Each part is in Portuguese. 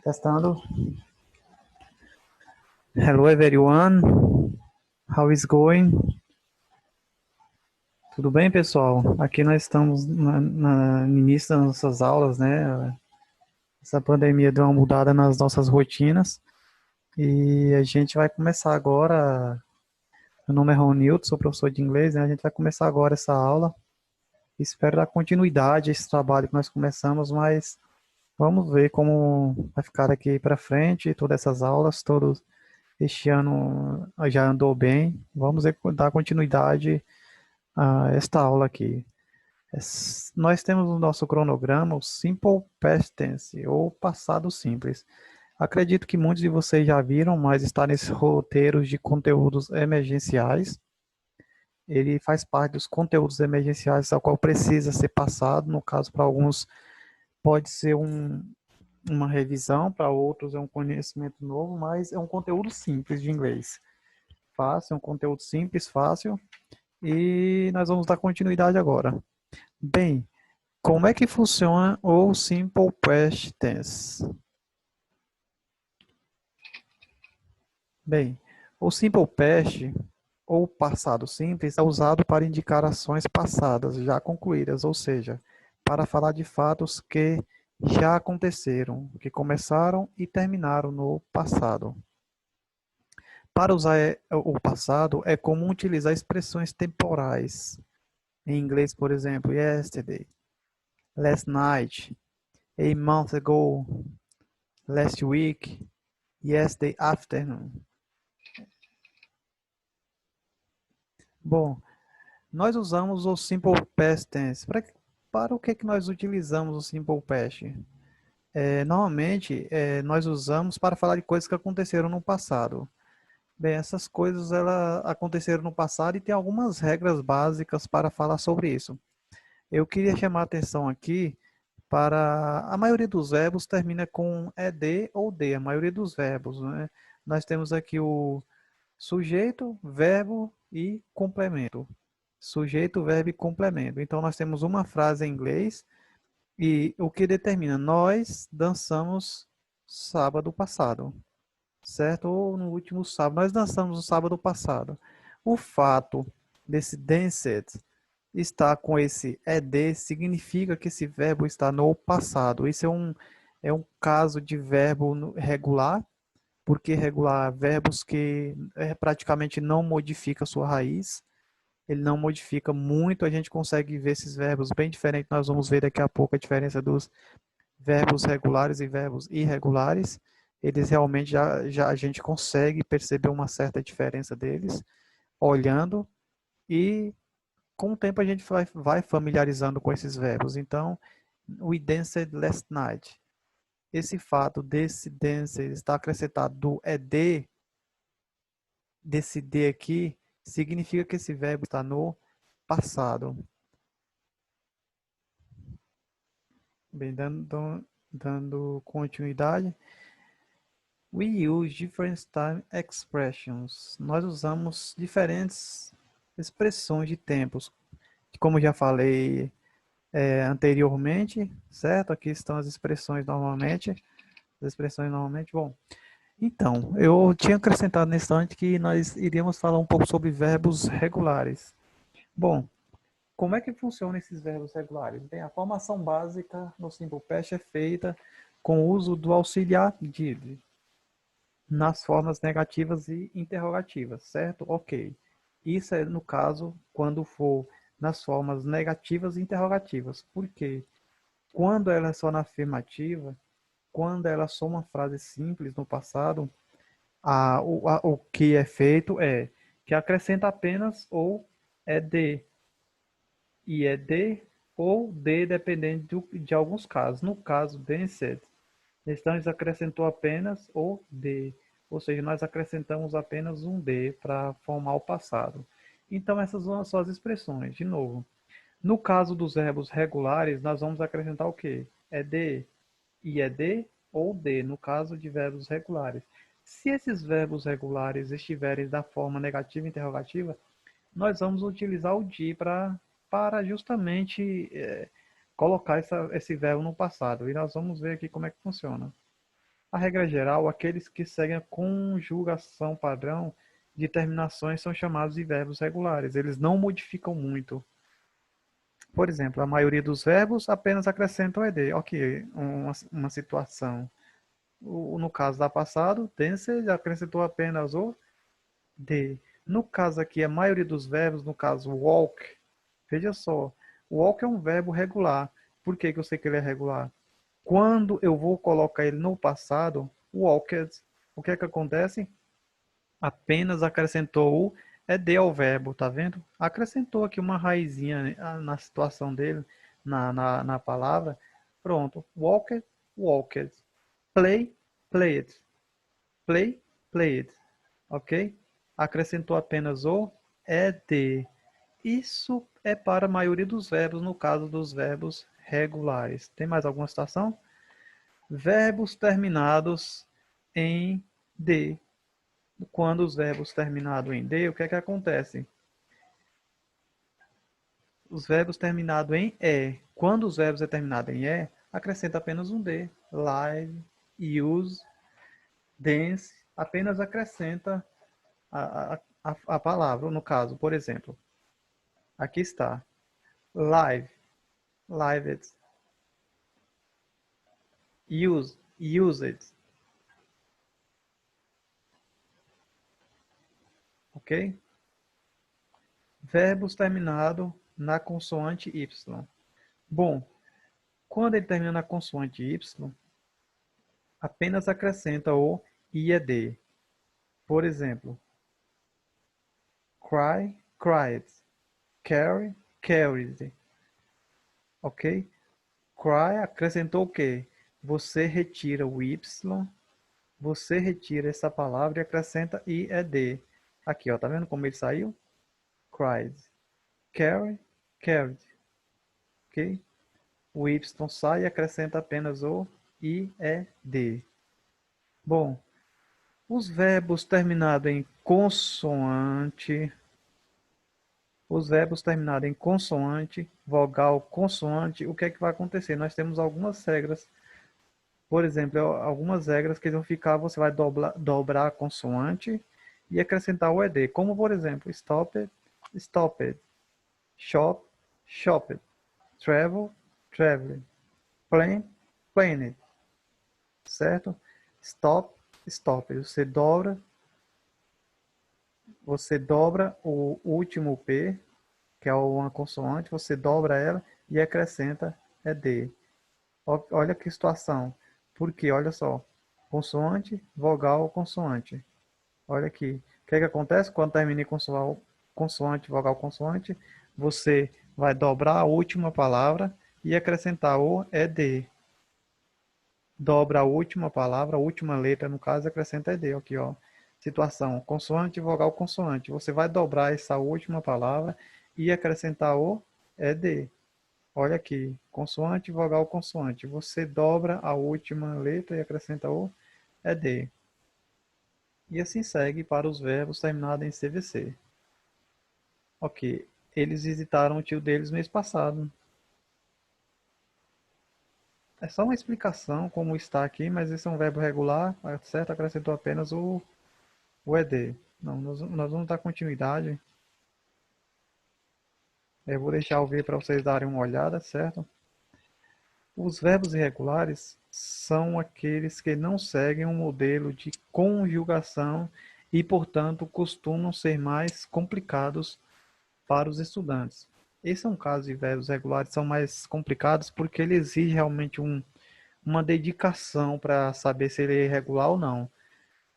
Testando. Hello everyone, how is going? Tudo bem, pessoal? Aqui nós estamos no início das nossas aulas, né? Essa pandemia deu uma mudada nas nossas rotinas e a gente vai começar agora. Meu nome é Ronildo, sou professor de inglês, né? A gente vai começar agora essa aula. Espero dar continuidade a esse trabalho que nós começamos, mas vamos ver como vai ficar daqui para frente, todas essas aulas, todos este ano já andou bem. Vamos dar continuidade a esta aula aqui. Nós temos no nosso cronograma o Simple Past Tense, ou passado simples. Acredito que muitos de vocês já viram, mas está nesses roteiros de conteúdos emergenciais. Ele faz parte dos conteúdos emergenciais ao qual precisa ser passado. No caso, para alguns pode ser uma revisão, para outros é um conhecimento novo, mas é um conteúdo simples de inglês. Fácil, é um conteúdo simples, fácil. E nós vamos dar continuidade agora. Bem, como é que funciona o Simple Past Tense? Bem, o Simple Past, ou passado simples, é usado para indicar ações passadas já concluídas, ou seja, para falar de fatos que já aconteceram, que começaram e terminaram no passado. Para usar o passado, é comum utilizar expressões temporais. Em inglês, por exemplo, yesterday, last night, a month ago, last week, yesterday afternoon. Bom, nós usamos o Simple Past Tense. Para o que nós utilizamos o Simple Past? Normalmente, nós usamos para falar de coisas que aconteceram no passado. Bem, essas coisas elas aconteceram no passado e tem algumas regras básicas para falar sobre isso. Eu queria chamar a atenção aqui para a maioria dos verbos termina com ed ou d, a maioria dos verbos, né? Nós temos aqui o sujeito, verbo e complemento. Sujeito, verbo e complemento. Então nós temos uma frase em inglês e o que determina nós dançamos sábado passado, certo? Ou no último sábado, nós dançamos no sábado passado. O fato desse danced estar com esse ed significa que esse verbo está no passado. Isso é um caso de verbo regular, porque regular verbos que praticamente não modifica a sua raiz, ele não modifica muito, a gente consegue ver esses verbos bem diferentes, nós vamos ver daqui a pouco a diferença dos verbos regulares e verbos irregulares, eles realmente já a gente consegue perceber uma certa diferença deles, olhando, e com o tempo a gente vai familiarizando com esses verbos. Então, we danced last night. Esse fato desse dance está acrescentado do ed, desse D aqui, significa que esse verbo está no passado. Bem, dando continuidade. We use different time expressions. Nós usamos diferentes expressões de tempos. Como já falei anteriormente, certo? Aqui estão as expressões normalmente. As expressões normalmente. Bom, então, eu tinha acrescentado nesse instante que nós iríamos falar um pouco sobre verbos regulares. Bom, como é que funcionam esses verbos regulares? Bem, a formação básica no Simple Past é feita com o uso do auxiliar did nas formas negativas e interrogativas, certo? Ok. Isso é no caso quando for nas formas negativas e interrogativas. Por quê? Quando ela é só na afirmativa, quando ela é só uma frase simples no passado, o que é feito é que acrescenta apenas ou é de, e é de ou de, dependendo de alguns casos. No caso, danced, então eles acrescentou apenas o de, ou seja, nós acrescentamos apenas um de para formar o passado. Então essas são as suas expressões. De novo, no caso dos verbos regulares, nós vamos acrescentar o quê? É de, e é de ou de, no caso de verbos regulares. Se esses verbos regulares estiverem da forma negativa e interrogativa, nós vamos utilizar o de para justamente colocar esse verbo no passado. E nós vamos ver aqui como é que funciona. A regra geral, aqueles que seguem a conjugação padrão de terminações são chamados de verbos regulares. Eles não modificam muito. Por exemplo, a maioria dos verbos apenas acrescentam ed. Ok, uma situação. No caso da passado, tense acrescentou apenas o de. No caso aqui, a maioria dos verbos, no caso walk, veja só, walk é um verbo regular. Por que que eu sei que ele é regular? Quando eu vou colocar ele no passado, walked, o que é que acontece? Apenas acrescentou o ed ao verbo, tá vendo? Acrescentou aqui uma raizinha, né, na situação dele, na palavra. Pronto, walked, walked. Play, played. Play, played. Ok? Acrescentou apenas o ed. Isso é para a maioria dos verbos, no caso dos verbos regulares. Tem mais alguma citação? Verbos terminados em D. Quando os verbos terminados em D, o que é que acontece? Os verbos terminados em E. Quando os verbos é terminado em E, acrescenta apenas um D. Live, use, dance, apenas acrescenta a palavra. No caso, por exemplo, aqui está. Live, lived, use, used. Ok? Verbos terminados na consoante Y. Bom, quando ele termina na consoante Y, apenas acrescenta o IED. Por exemplo, cry, cried. Carry, carried. Ok? Cry acrescentou o quê? Você retira o Y, você retira essa palavra e acrescenta IED. Aqui, ó, tá vendo como ele saiu? Cried. Carry, carried. Ok? O Y sai e acrescenta apenas o IED. Bom, os verbos terminados em consoante, os verbos terminados em consoante, vogal, consoante, o que é que vai acontecer? Nós temos algumas regras. Por exemplo, algumas regras que vão ficar, você vai dobrar a consoante e acrescentar o ed, como por exemplo, stop, stopped, shop, shopped, travel, traveled, plan, planned, certo? Stop, stopped. Você dobra o último P, que é uma consoante, você dobra ela e acrescenta ED. Olha que situação. Porque, olha só, consoante, vogal, consoante. Olha aqui. O que é que acontece quando termina em consoante, vogal, consoante? Você vai dobrar a última palavra e acrescentar o ED. Dobra a última palavra, a última letra, no caso, acrescenta ED. Aqui, ó. Situação, consoante, vogal, consoante. Você vai dobrar essa última palavra e acrescentar o ED. Olha aqui, consoante, vogal, consoante. Você dobra a última letra e acrescenta o ED. E assim segue para os verbos terminados em CVC. Ok, eles visitaram o tio deles mês passado. É só uma explicação como está aqui, mas esse é um verbo regular, certo? Acrescentou apenas o ED. Não, nós vamos dar continuidade. Eu vou deixar o V para vocês darem uma olhada, certo? Os verbos irregulares são aqueles que não seguem um modelo de conjugação e, portanto, costumam ser mais complicados para os estudantes. Esse é um caso de verbos regulares, são mais complicados porque ele exige realmente uma dedicação para saber se ele é irregular ou não.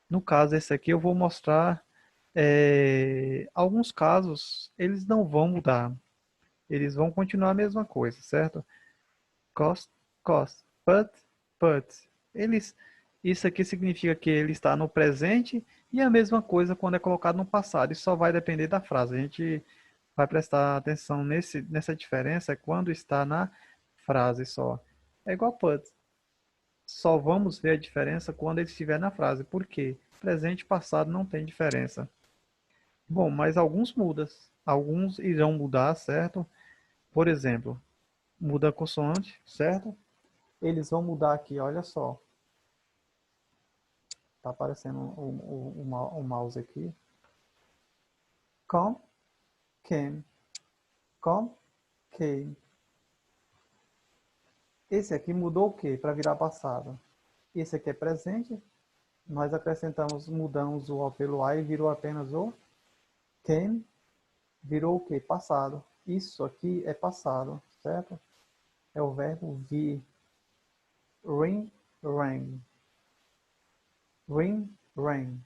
No caso, esse aqui eu vou mostrar alguns casos, eles não vão mudar, eles vão continuar a mesma coisa, certo? Cost, cost, put. Eles, isso aqui significa que ele está no presente e a mesma coisa quando é colocado no passado. Isso só vai depender da frase. A gente vai prestar atenção nessa diferença quando está na frase só. É igual put. Só vamos ver a diferença quando ele estiver na frase. Por quê? Presente e passado não tem diferença. Bom, mas alguns mudam. Alguns irão mudar, certo? Por exemplo, muda a consoante, certo? Eles vão mudar aqui, olha só. Tá aparecendo o mouse aqui. Come, came, come, came. Esse aqui mudou o quê? Para virar passado. Esse aqui é presente. Nós acrescentamos, mudamos o O pelo A e virou apenas o came. Virou o quê? Passado. Isso aqui é passado, certo? É o verbo vir. Ring, rang. Ring, rang.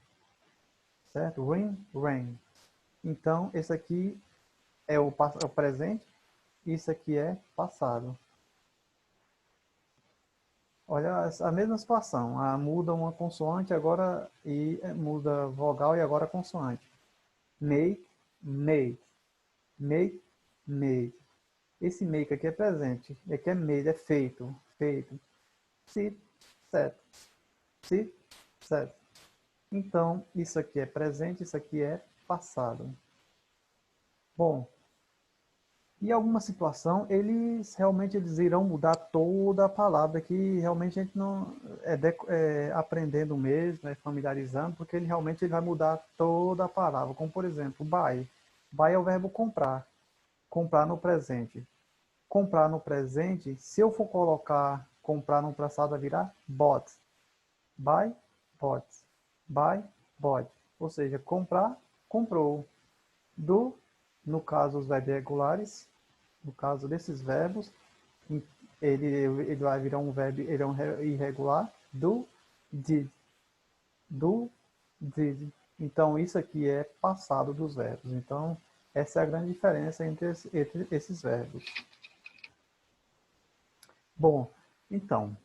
Certo? Ring, rang. Então, esse aqui é o presente. Isso aqui é passado. Olha, a mesma situação. Muda uma consoante agora e muda vogal e agora consoante. Make, made. Make, made. Esse make aqui é presente. Aqui é made, é feito. Feito. Sit, set. Sit, set. Então, isso aqui é presente, isso aqui é passado. Bom, em alguma situação, eles irão mudar toda a palavra, que realmente a gente não aprendendo mesmo, familiarizando, porque ele vai mudar toda a palavra. Como, por exemplo, buy. Buy é o verbo comprar. Comprar no presente. Comprar no presente, se eu for colocar comprar no passado, vai virar bought. Buy, bought. Buy, bought. Ou seja, comprar, comprou. Do, no caso, os verbos regulares, no caso desses verbos, ele vai virar um verbo, ele é um irregular, do, did. Do, did. Então, isso aqui é passado dos verbos. Então, essa é a grande diferença entre esses verbos. Bom, então,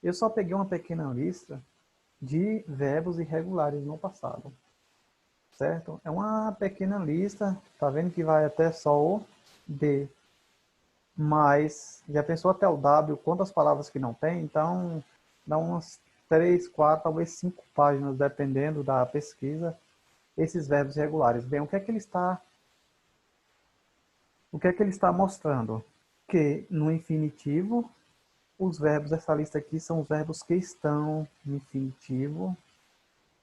eu só peguei uma pequena lista de verbos irregulares no passado. Certo? É uma pequena lista, tá vendo que vai até só o D. Mas já pensou até o W, quantas palavras que não tem? Então, dá umas 3, 4, talvez 5 páginas, dependendo da pesquisa, esses verbos regulares. Bem, o que é que ele está mostrando? Que no infinitivo, os verbos dessa lista aqui são os verbos que estão no infinitivo.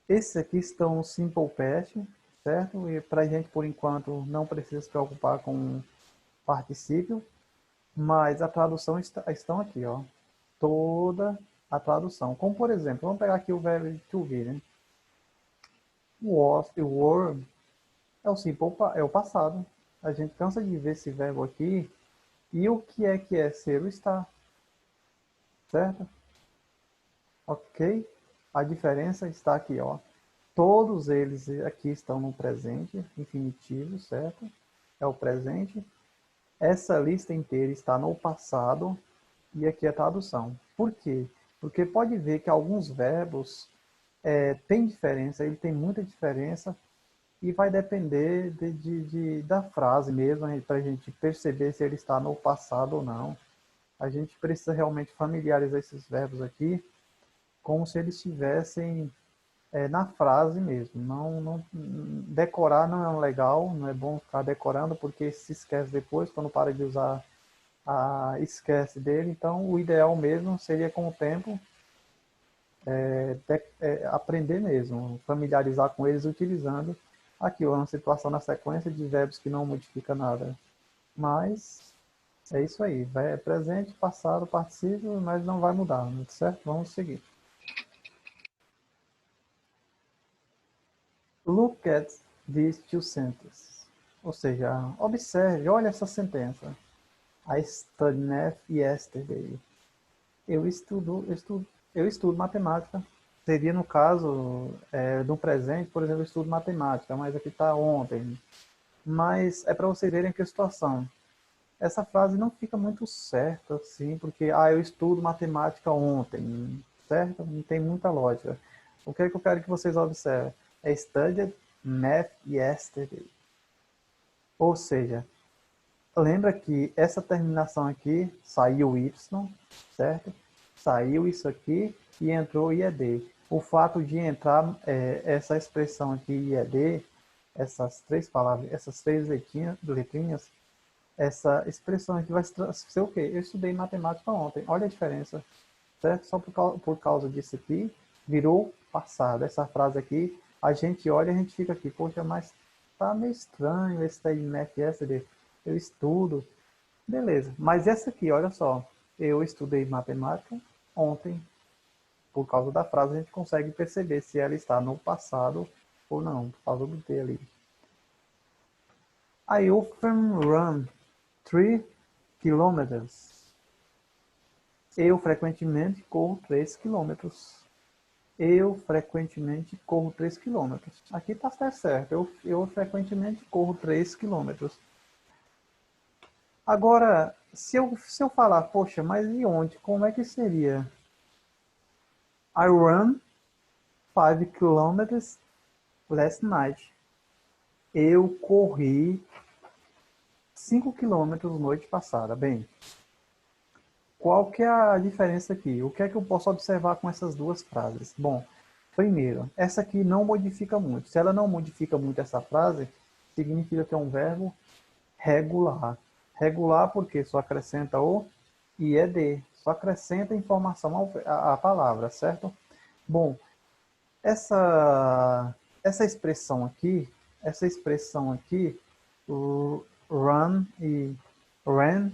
Esses aqui estão no simple past, certo? E para a gente, por enquanto, não precisa se preocupar com particípio. Mas a tradução estão aqui, ó. Toda a tradução. Como, por exemplo, vamos pegar aqui o verbo to be, né? Was e were é o simple, é o passado. A gente cansa de ver esse verbo aqui. E o que é ser o estar? Certo? Ok? A diferença está aqui, ó. Todos eles aqui estão no presente, infinitivo, certo? É o presente. Essa lista inteira está no passado e aqui é a tradução. Por quê? Porque pode ver que alguns verbos têm diferença, ele tem muita diferença e vai depender da frase mesmo, para a gente perceber se ele está no passado ou não. A gente precisa realmente familiarizar esses verbos aqui como se eles estivessem na frase mesmo. Decorar não é legal, não é bom ficar decorando porque se esquece depois, quando para de usar, esquece dele. Então, o ideal mesmo seria, com o tempo, aprender mesmo, familiarizar com eles utilizando aqui uma situação na sequência de verbos que não modifica nada. Mas é isso aí, é presente, passado, particípio, mas não vai mudar, certo? Vamos seguir. Look at these two sentences. Ou seja, observe, olha essa sentença. I studied math yesterday. Eu estudo matemática. Seria no caso, do presente, por exemplo, eu estudo matemática, mas aqui está ontem. Mas é para vocês verem que a situação. Essa frase não fica muito certa, assim, porque, eu estudo matemática ontem, certo? Não tem muita lógica. O que é que eu quero que vocês observem? É studied math yesterday. Ou seja, lembra que essa terminação aqui saiu Y, certo? Saiu isso aqui e entrou IED. O fato de entrar essa expressão aqui IED, essas três palavras, essas três letrinhas, essa expressão aqui vai ser o quê? Eu estudei matemática ontem. Olha a diferença, certo? Só por causa disso aqui, virou passado. Essa frase aqui, a gente olha e a gente fica aqui, poxa, mas tá meio estranho esse daí de math yesterday. Eu estudo. Beleza, mas essa aqui, olha só. Eu estudei matemática ontem. Por causa da frase, a gente consegue perceber se ela está no passado ou não, por causa do T ali. I often run 3 km. Eu frequentemente corro 3 quilômetros. Eu frequentemente corro 3 quilômetros. Aqui está certo. Eu frequentemente corro 3 quilômetros. Agora, se eu falar, poxa, mas e onde? Como é que seria? I run 5 kilometers last night. Eu corri 5 quilômetros noite passada. Bem, qual que é a diferença aqui? O que é que eu posso observar com essas duas frases? Bom, primeiro, essa aqui não modifica muito. Se ela não modifica muito essa frase, significa que é um verbo regular. Regular porque só acrescenta o IED, só acrescenta informação à palavra, certo? Bom, essa expressão aqui, o run e ran,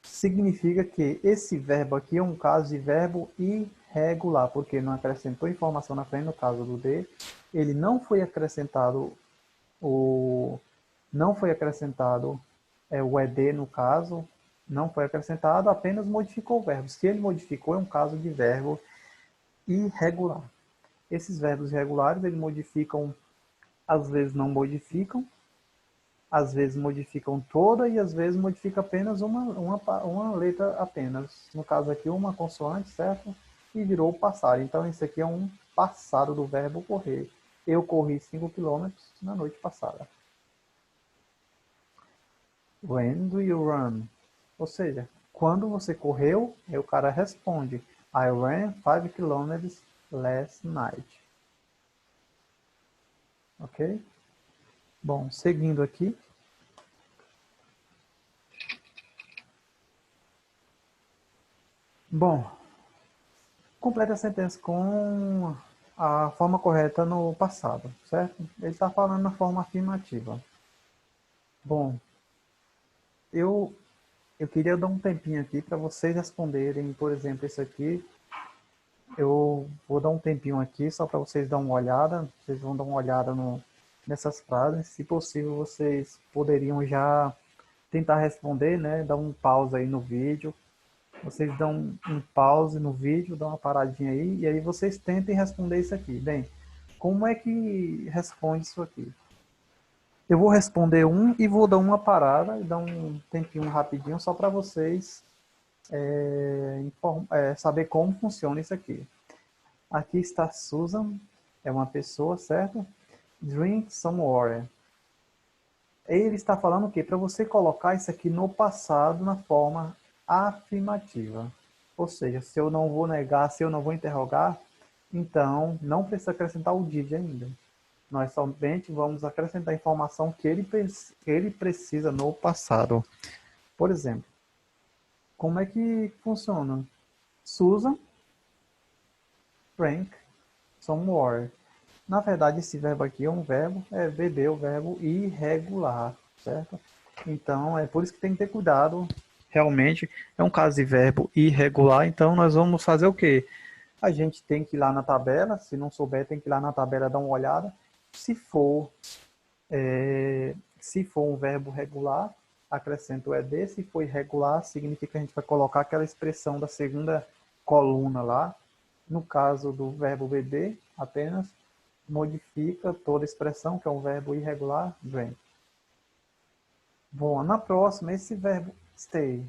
significa que esse verbo aqui é um caso de verbo irregular, porque não acrescentou informação na frente, no caso do D, ele não foi acrescentado o ED no caso, não foi acrescentado, apenas modificou o verbo. Se ele modificou, é um caso de verbo irregular. Esses verbos irregulares, eles modificam, às vezes não modificam, às vezes modificam toda e às vezes modifica apenas uma letra apenas. No caso aqui, uma consoante, certo? E virou passar. Então, isso aqui é um passado do verbo correr. Eu corri 5 quilômetros na noite passada. When do you run? Ou seja, quando você correu, aí o cara responde, I ran 5 kilometers last night. Ok? Bom, seguindo aqui. Bom, complete a sentença com a forma correta no passado, certo? Ele está falando na forma afirmativa. Bom, eu queria dar um tempinho aqui para vocês responderem, por exemplo, esse aqui. Eu vou dar um tempinho aqui só para vocês darem uma olhada. Vocês vão dar uma olhada nessas frases. Se possível, vocês poderiam já tentar responder, né? Dar um pause aí no vídeo. Vocês dão um pause no vídeo, dão uma paradinha aí, e aí vocês tentem responder isso aqui. Bem, como é que responde isso aqui? Eu vou responder um e vou dar uma parada e dar um tempinho rapidinho só para vocês saber como funciona isso aqui. Aqui está Susan, é uma pessoa, certo? Drink some water. Ele está falando o quê? Para você colocar isso aqui no passado na forma afirmativa. Ou seja, se eu não vou negar, se eu não vou interrogar, então não precisa acrescentar o did ainda. Nós somente vamos acrescentar a informação que ele precisa no passado. Por exemplo, como é que funciona? Susan drank some water. Na verdade, esse verbo aqui é um verbo, beber, o verbo irregular, certo? Então, é por isso que tem que ter cuidado. Realmente, é um caso de verbo irregular, então nós vamos fazer o quê? A gente tem que ir lá na tabela, se não souber, tem que ir lá na tabela dar uma olhada. Se for um verbo regular, acrescenta o ED. Se for irregular, significa que a gente vai colocar aquela expressão da segunda coluna lá. No caso do verbo BD, apenas modifica toda a expressão, que é um verbo irregular, drank. Bom, na próxima, esse verbo stay.